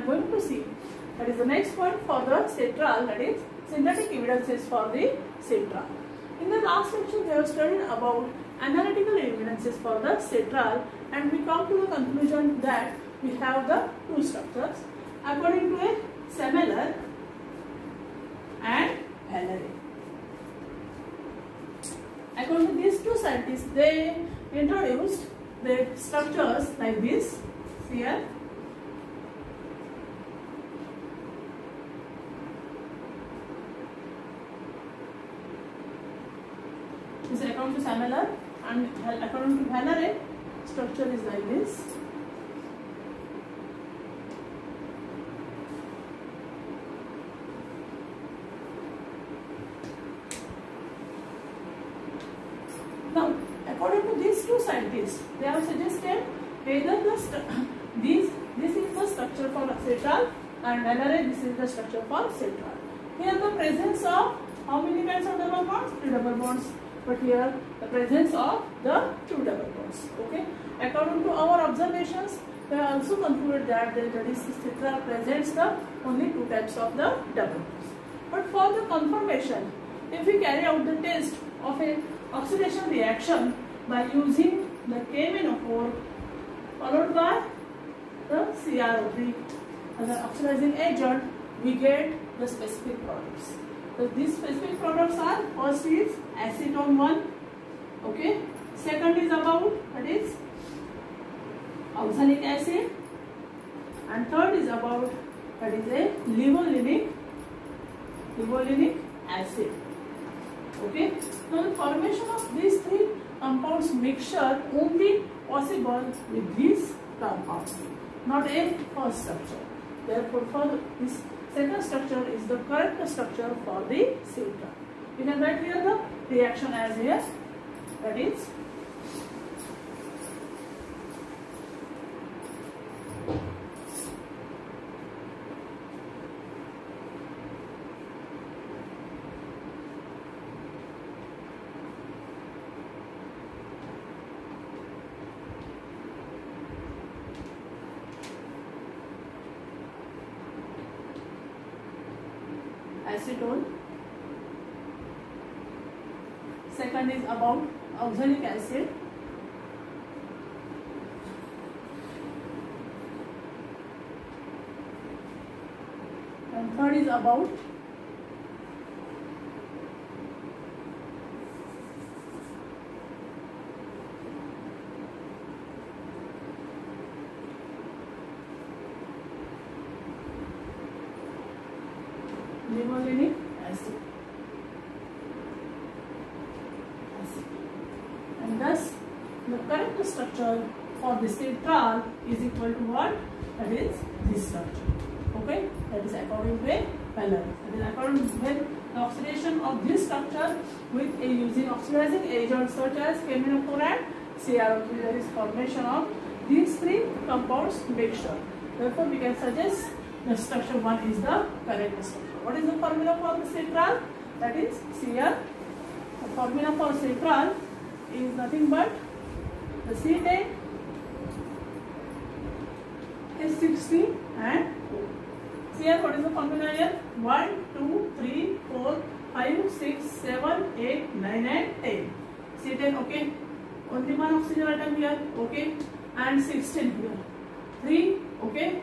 going to see. That is the next point for the citral, that is synthetic evidences for the citral. In the last section, we have studied about analytical evidences for the citral, and we come to the conclusion that we have the two structures according to a Semmeler and Vallée. According to these two scientists, they introduced the structures like this here. This is according to Semmeler, and according to Vallée, structure is like this. Now, according to these two scientists, they have suggested either this is the structure for citral, and Vallée, this is the structure for citral. Here the presence of how many kinds of double bonds? 3 double bonds. But here the presence of the 2 double bonds. Okay. According to our observations, they also concluded that the citral presents the only 2 types of the double bonds. But for the confirmation, if we carry out the test of a oxidation reaction by using the KMnO4 followed by the CrO3 as an oxidizing agent, we get the specific products. So these specific products are, first is acetone 1, okay. Second is about, that is oxalic acid, and third is about, that is a levulinic acid, okay. Now the formation of these 3 compounds mixture only possible with these compounds, not a first structure. Therefore, for this second structure is the correct structure for the citral. You can write here the reaction as here, that is acetone. Second is about oxalic acid. And third is about levulinic acid. And thus the correct structure for the citral is equal to what? That is this structure. Okay, that is according to a Vallée. That is according to when the oxidation of this structure with a using oxidizing agents such as KMnO4 and CrO3, there is formation of these 3 compounds mixture. Therefore, we can suggest the structure 1 is the correct structure. What is the formula for the citral? That is Cr. The formula for citral is nothing but the C10, H60 and O. Here, what is the formula here? 1, 2, 3, 4, 5, 6, 7, 8, 9 and 10. C10, okay. Only one oxygen atom here, okay. And 16 here. 3, okay.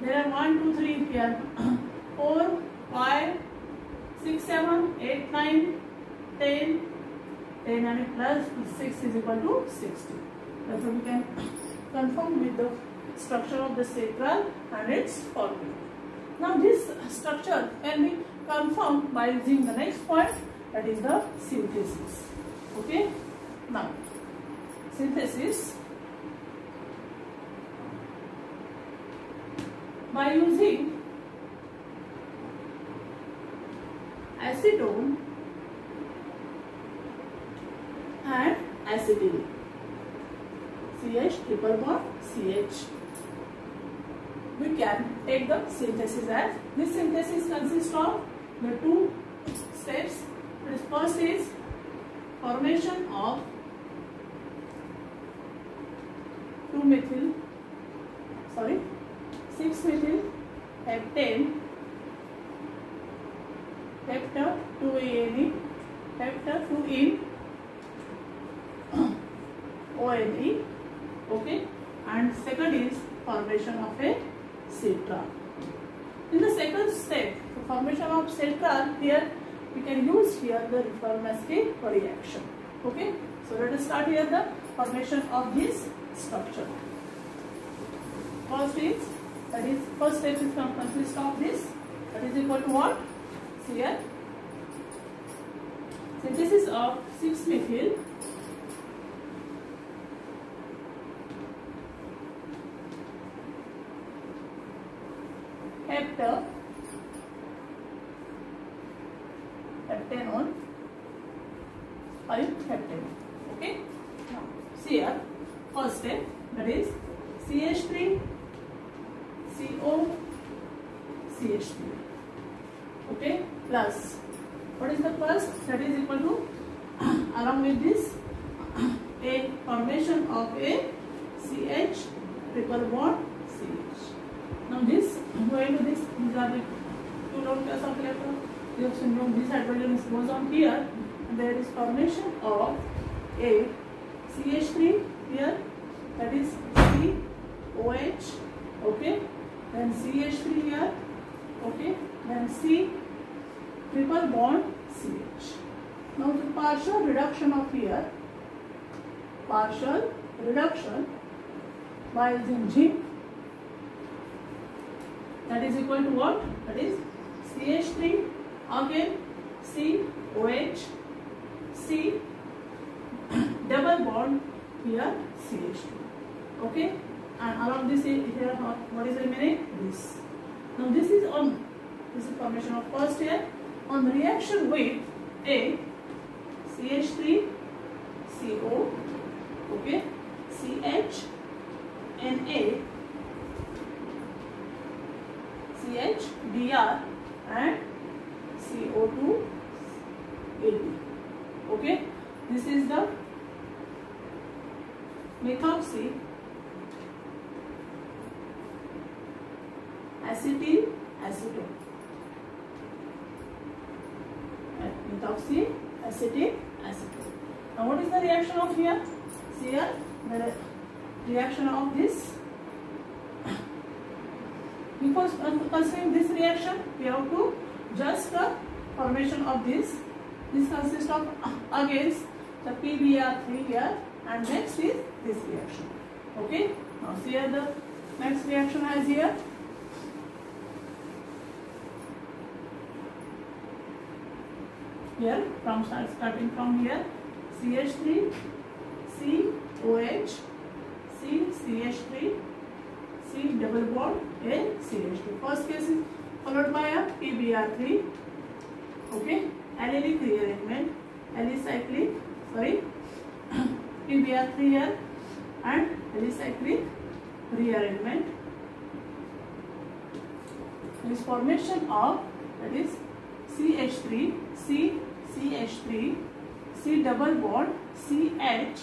There are 1, 2, 3 here. 4, 5, 6, 7, 8, 9, 10. 10 and plus 6 is equal to 60. Therefore, we can confirm with the structure of the citral and its formula. Now, this structure can be confirmed by using the next point, that is the synthesis. Okay. Now, synthesis by using acetone and acetylene, CH triple bond CH. We can take the synthesis as, this synthesis consists of the 2 steps. The first is formation of 6-methyl heptane, hepta 2ane, hepta 2in ONE. Okay, and second is formation of a citral. In the second step, the formation of citral, here we can use here the Reformsky reaction. Okay, so let us start here the formation of this structure. First is, that is first step is consist of this, that is equal to what? Here synthesis of 6-methyl heptanone 5-heptanone. Okay, now see here first step, that is CH3 CO CH3. Okay, plus what is the plus? That is equal to along with this a formation of a CH triple bond CH. Now this going to this, these are the two lone pairs of electrons. You have to know this hydrogen goes on here, and there is formation of a CH3 here, that is COH. Okay, then CH3 here. Okay, then C triple bond CH. Now the partial reduction of here, partial reduction by using zinc, that is equal to what? That is CH3 again COH, C double bond here CH2. Okay, and along this here what is remaining? This. Now this is formation of first here on reaction with a CH3 CO, okay, CH Na CH Br and CO2 Ap. Okay, this is the methoxy acetyl acetone. Methoxy acetic acetone. Now what is the reaction of here? See here the reaction of this. Before considering this reaction, we have to just the formation of this. This consists of against the PBr3 here, and next is this reaction. Okay. Now see here the next reaction as here. Here from starting from here, CH3 COH C CH3 C double bond A CH2. First case is followed by a PBr3. Okay, allylic rearrangement, alicyclic, sorry, PBr3 here and alicyclic rearrangement. This formation of, that is CH3 C CH3 C double bond CH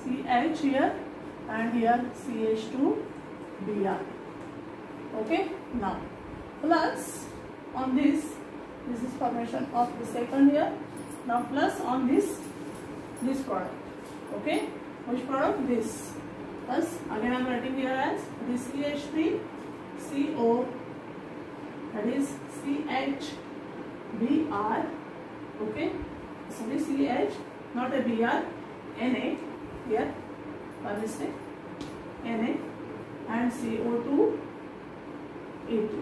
CH here and here CH2 Br. Okay, now plus on this is formation of the second here. Now plus on this product. Okay, which product? This. Plus again I am writing here as this CH3 CO, that is CH Br. Okay, so this CH, not a Br, Na here by mistake, Na and CO2 A2.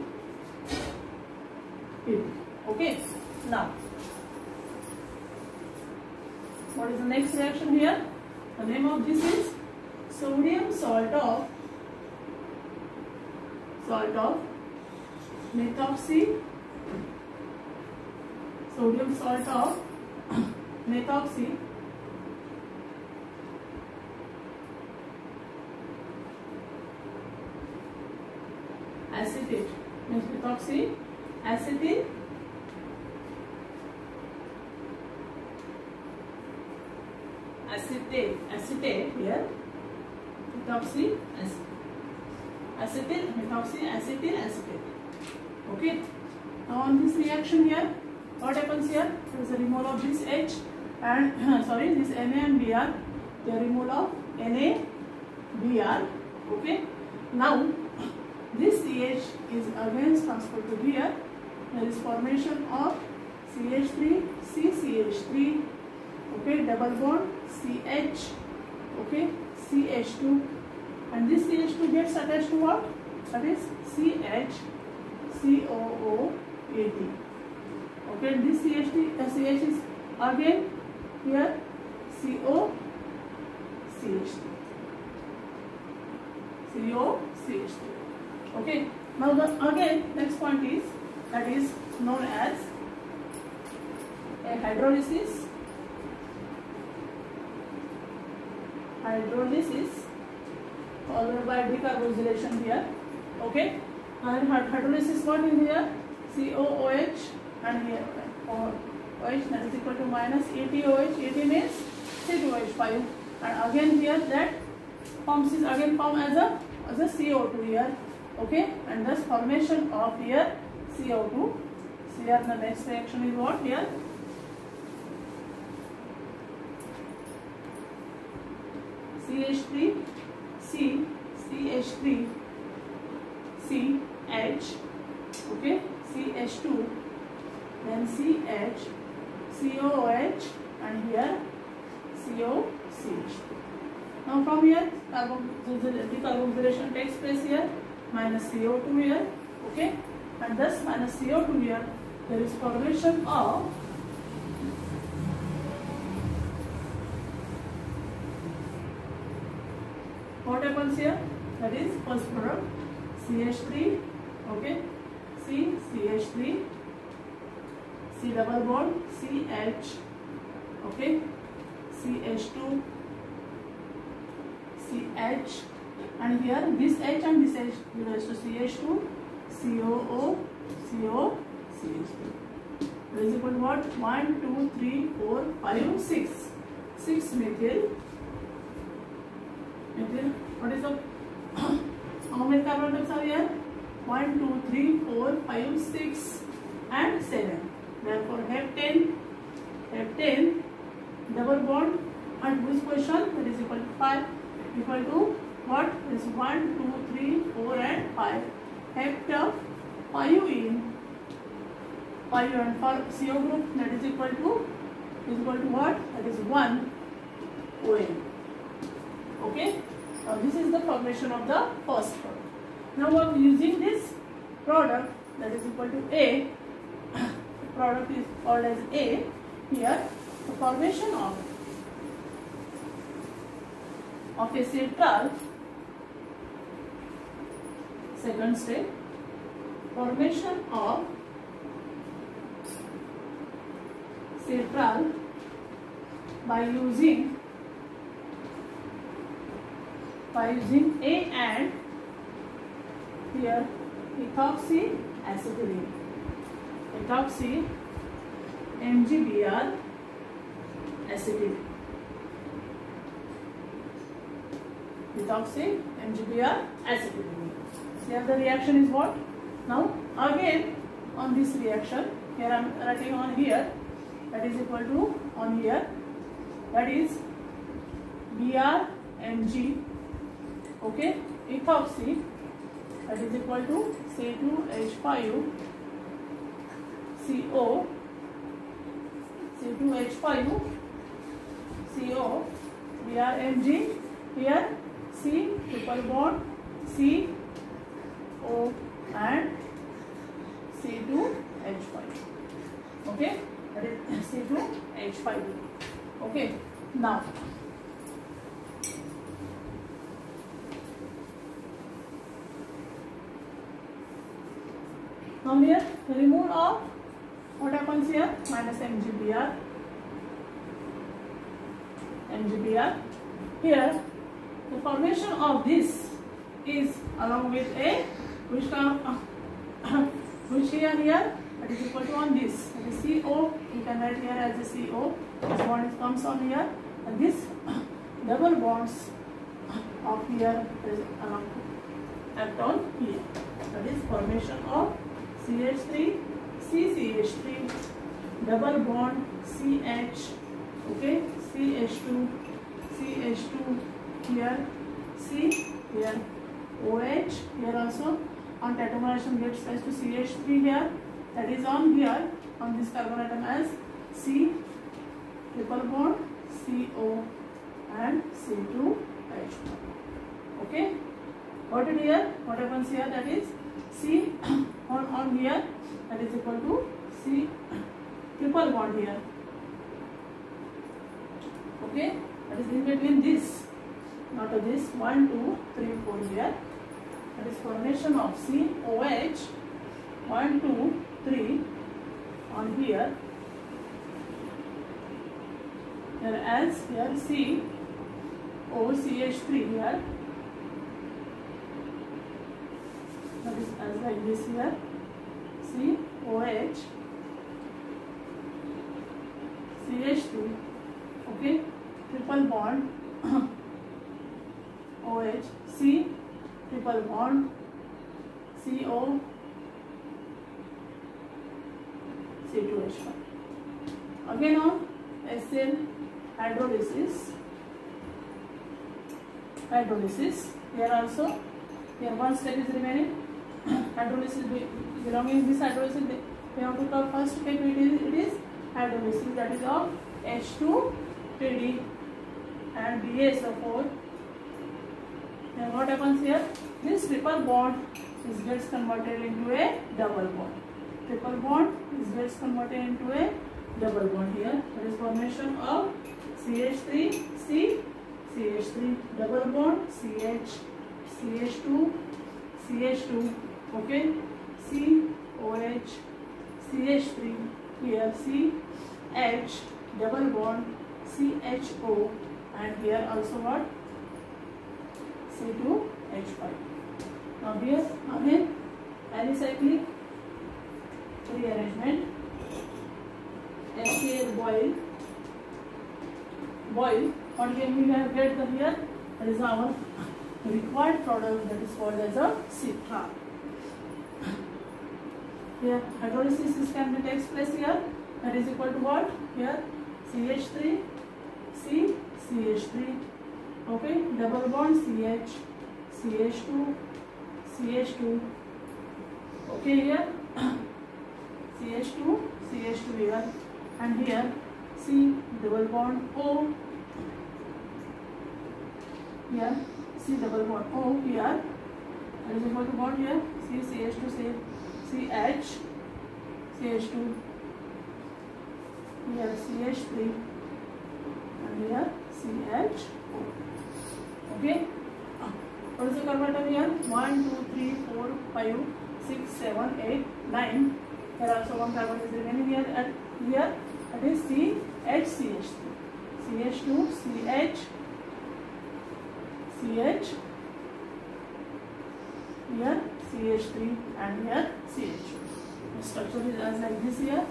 Okay, now what is the next reaction here? The name of this is sodium salt of methoxy, sodium salt of methoxy acetate, means methoxy acetyl acetate here, methoxy acetate. acetyl, methoxyacetyl acetate. Okay. Now on this reaction here, what happens here? There is a removal of this H and sorry, this Na and Br. The removal of Na, Br. Okay. Now this CH is again transferred to Br. There is formation of CH3, CCH3. Okay, double bond CH. Okay, CH2, and this CH2 gets attached to what? That is CH, COOAT. Okay, this CH is again here COCH3. Okay, now again next point is that is known as a hydrolysis followed by decarboxylation here. Okay, and hydrolysis what is here? COOH and here OH, that is equal to minus ATOH. AT means C2H5, and again here that forms is again formed as a CO2 here. Okay, and thus formation of here CO2. So here the next reaction is what here? CH3, C, CH3, CH, okay, CH2, then CH, COOH, and here COCH. Now from here, decarboxylation takes place here, minus CO2 here, okay, and thus minus CO2 here, there is formation of what happens here? That is first product CH3, okay, CH3, C double bond CH, okay, CH2, CH, and here this H and this H relates to CH2, COO, CO, CH2. That is equal to what? 1, 2, 3, 4, 5, 6. 6 methyl. What is the how many carbon atoms are here? 1, 2, 3, 4, 5, 6 and 7. Therefore heptane double bond at which position? That is equal to 5, equal to what? Is 1, 2, 3, 4 and 5. Hept 5 in 5, and for CO group that is equal to what? That is 1 ON. Okay, now this is the formation of the first product. Now we are using this product that is equal to A. Product is called as A. Here the formation of a citral, second step, formation of citral by using A and here ethoxyacetylene, MgBr acetate, MgBr acetyl. Here the reaction is what? Now again on this reaction, here I am writing on here, that is equal to on here, that is BrMg, okay, ethoxy, that is equal to C2H5 CO, C2H5 CO, BrMg, here C triple bond C O and C2H5, okay, that is C2H5. Okay, now here the removal of what happens here? Minus MgBr. Here the formation of this is along with a which here that is equal to on this, that is CO. You can write here as a CO. This bond comes on here, and this double bonds of here is along act on here. That is formation of CH3, CCH3, double bond CH, okay, CH2, CH2 here, C here, OH here also. On tautomization gets rise to CH3 here, that is on here on this carbon atom as C, triple bond CO and C2H. Okay, got it here? What happens here? That is C on here, that is equal to C triple bond here. Okay, that is in between this, not this 1, 2, 3, 4 here. That is formation of COH 1, 2, 3 on here. Whereas here COCH3 here. That is as like this here. COH CH2. Okay, triple bond OH C triple bond CO C2H1. Again on SN hydrolysis. Here also, here one step is remaining. Hydrolysis belonging this hydrolysis, we have to come first step. It is hydrolysis, that is of H2 and BaSO4. Then what happens here? This triple bond is gets converted into a double bond. Triple bond is gets converted into a double bond here. That is formation of CH3 C CH3 double bond CH CH2 CH2. Okay, COH CH3 here CH double bond CHO and here also what? C2H5. Now here again alicyclic rearrangement. HCl boil. What can we have get here? That is our required product, that is called as a citral. Here hydrolysis can be takes place here. That is equal to what? Here CH3 C CH3. Okay, double bond CH CH2 CH2. Okay, here CH2 CH2 here, and here C double bond O here, C double bond O here, that is equal to what here? C CH2 CH CH2 here CH3 and here CHO. Okay, what is the carbon atom here? 1, 2, 3, 4, 5, 6, 7, 8, 9. Here also one carbon is remaining here at here, that is CH CH2 CH CH here CH3 and here CH. The structure is as like this here.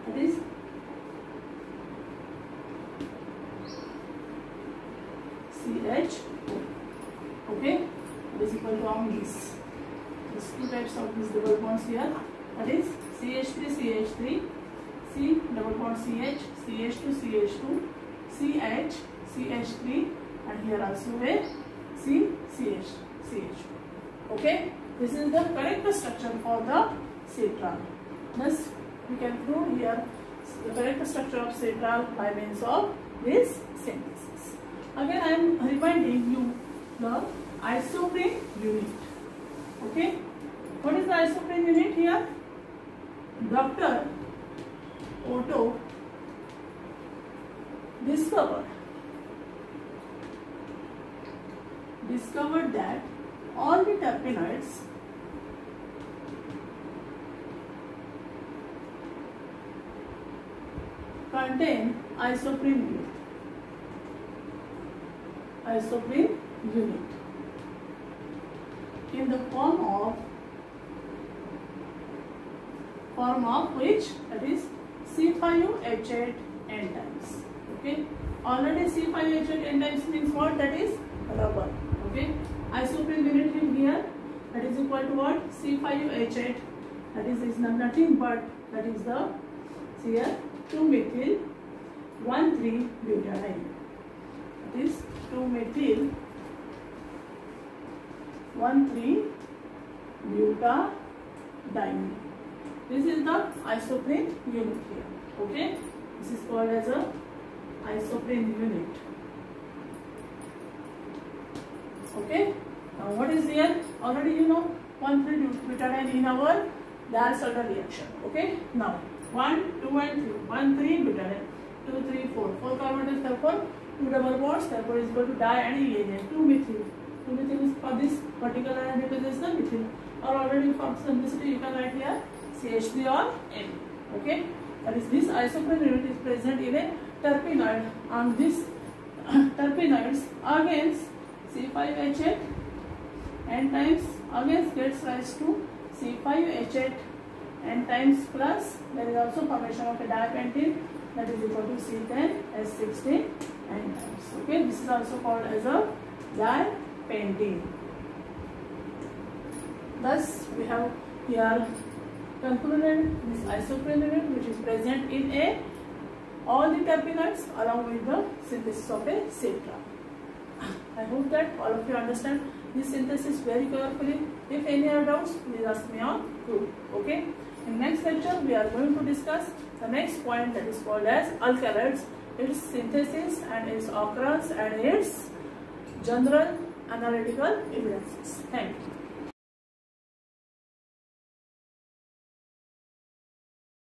That is CH. Okay, it is equal to on this. These two types of these double bonds here. That is CH3 CH3 C double bond CH CH2 CH2 CH CH3 and here also a C CH CH. Okay, this is the correct structure for the citral. Thus we can prove here the correct structure of citral by means of this synthesis. Again I am reminding you the isoprene unit. Okay, what is the isoprene unit here? Dr. Otto discovered that all the terpenoids contain isoprene unit in the form of which, that is C5H8 enzymes. Okay, already C5H8 enzymes means what? That is rubber. Okay, isoprene unit is here. That is equal to what? C5H8. That is nothing but that is the here 2-methyl 1,3-butadiene. That is 2-methyl 1,3-butadiene. This is the isoprene unit here. Okay, this is called as a isoprene unit. Okay, now what is here? Already you know 1,3-butadiene in our Diels-Alder reaction. Okay, now 1, 2 and 3. 1, 3 butadiene. 2, 3, 4. 4 carbon atoms, therefore 2 double bonds, therefore is equal to di and ENA. 2 methyl. 2 methyl is for this particular ion represents the methyl. Or already for simplicity you can write here CH3 or N. Okay, that is this isoprene unit is present in a terpenoid. On this terpenoids against C5H8 n times against gets rise to C5H8 n times plus there is also formation of a dipentene that is equal to C10H16 n times. Okay, this is also called as a dipentene. Thus we have here concluded this isoprene unit which is present in all the terpenoids along with the synthesis of a citral. I hope that all of you understand this synthesis very carefully. If any are doubts, please ask me on group. Okay. In next lecture, we are going to discuss the next point that is called as alkaloids, its synthesis and its occurrence and its general analytical evidences. Thank you.